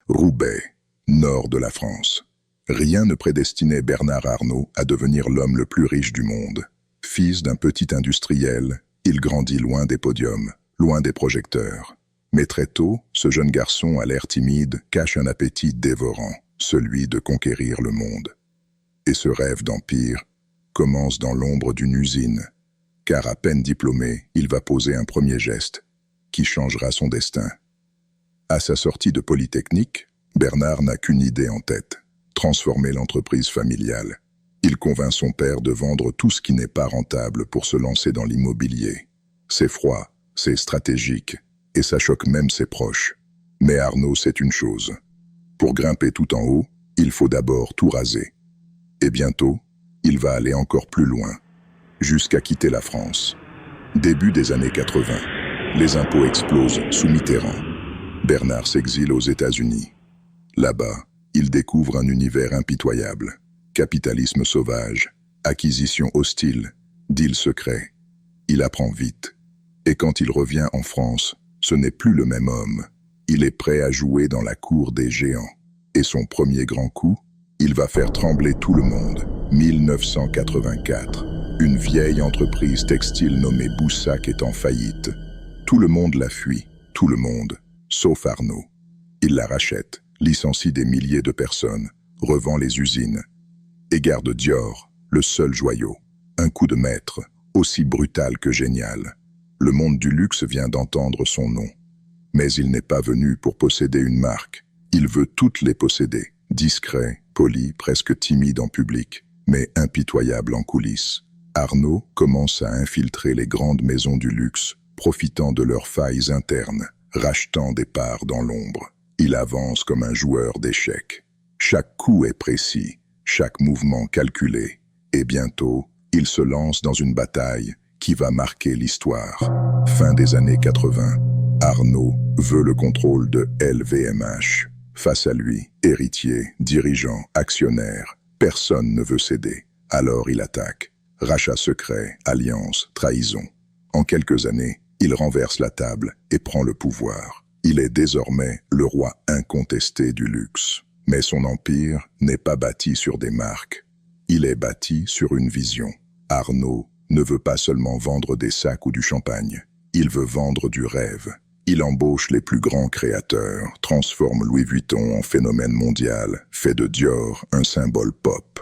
Roubaix, nord de la France. Rien ne prédestinait Bernard Arnault à devenir l'homme le plus riche du monde. Fils d'un petit industriel, il grandit loin des podiums, loin des projecteurs. Mais très tôt, ce jeune garçon à l'air timide cache un appétit dévorant, celui de conquérir le monde. Et ce rêve d'empire commence dans l'ombre d'une usine, car à peine diplômé, il va poser un premier geste qui changera son destin. À sa sortie de Polytechnique, Bernard n'a qu'une idée en tête, transformer l'entreprise familiale. Il convainc son père de vendre tout ce qui n'est pas rentable pour se lancer dans l'immobilier. C'est froid, c'est stratégique, et ça choque même ses proches. Mais Arnault sait une chose. Pour grimper tout en haut, il faut d'abord tout raser. Et bientôt, il va aller encore plus loin, jusqu'à quitter la France. Début des années 80, les impôts explosent sous Mitterrand. Bernard s'exile aux États-Unis. Là-bas, il découvre un univers impitoyable. Capitalisme sauvage, acquisition hostile, deal secret. Il apprend vite. Et quand il revient en France, ce n'est plus le même homme. Il est prêt à jouer dans la cour des géants. Et son premier grand coup, il va faire trembler tout le monde. 1984. Une vieille entreprise textile nommée Boussac est en faillite. Tout le monde la fuit, tout le monde, sauf Arnault. Il la rachète, licencie des milliers de personnes, revend les usines, et garde Dior, le seul joyau. Un coup de maître, aussi brutal que génial. Le monde du luxe vient d'entendre son nom. Mais il n'est pas venu pour posséder une marque. Il veut toutes les posséder. Discret, poli, presque timide en public, mais impitoyable en coulisses. Arnault commence à infiltrer les grandes maisons du luxe, profitant de leurs failles internes, rachetant des parts dans l'ombre. Il avance comme un joueur d'échecs. Chaque coup est précis, chaque mouvement calculé, et bientôt, il se lance dans une bataille qui va marquer l'histoire. Fin des années 80, Arnault veut le contrôle de LVMH. Face à lui, héritier, dirigeant, actionnaire, personne ne veut céder. Alors il attaque. Rachat secret, alliance, trahison. En quelques années, il renverse la table et prend le pouvoir. Il est désormais le roi incontesté du luxe. Mais son empire n'est pas bâti sur des marques. Il est bâti sur une vision. Arnault ne veut pas seulement vendre des sacs ou du champagne. Il veut vendre du rêve. Il embauche les plus grands créateurs, transforme Louis Vuitton en phénomène mondial, fait de Dior un symbole pop.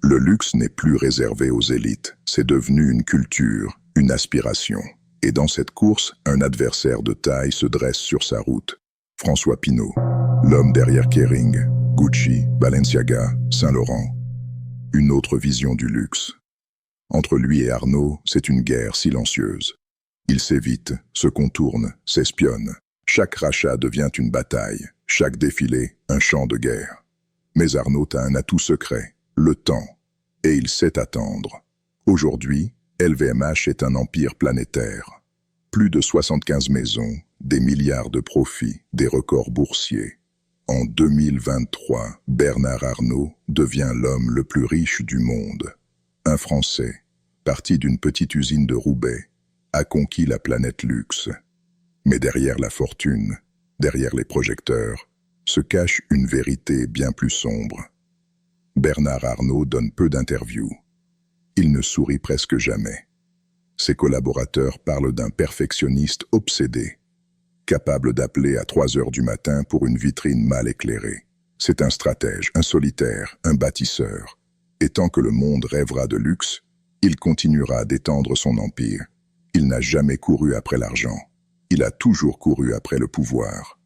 Le luxe n'est plus réservé aux élites, c'est devenu une culture, une aspiration. Et dans cette course, un adversaire de taille se dresse sur sa route. François Pinault, l'homme derrière Kering, Gucci, Balenciaga, Saint-Laurent. Une autre vision du luxe. Entre lui et Arnault, c'est une guerre silencieuse. Ils s'évitent, se contournent, s'espionnent. Chaque rachat devient une bataille, chaque défilé, un champ de guerre. Mais Arnault a un atout secret, le temps. Et il sait attendre. Aujourd'hui, LVMH est un empire planétaire. Plus de 75 maisons, des milliards de profits, des records boursiers. En 2023, Bernard Arnault devient l'homme le plus riche du monde. Un Français, parti d'une petite usine de Roubaix, a conquis la planète luxe. Mais derrière la fortune, derrière les projecteurs, se cache une vérité bien plus sombre. Bernard Arnault donne peu d'interviews. Il ne sourit presque jamais. Ses collaborateurs parlent d'un perfectionniste obsédé, capable d'appeler à 3 heures du matin pour une vitrine mal éclairée. C'est un stratège, un solitaire, un bâtisseur. Et tant que le monde rêvera de luxe, il continuera d'étendre son empire. Il n'a jamais couru après l'argent. Il a toujours couru après le pouvoir.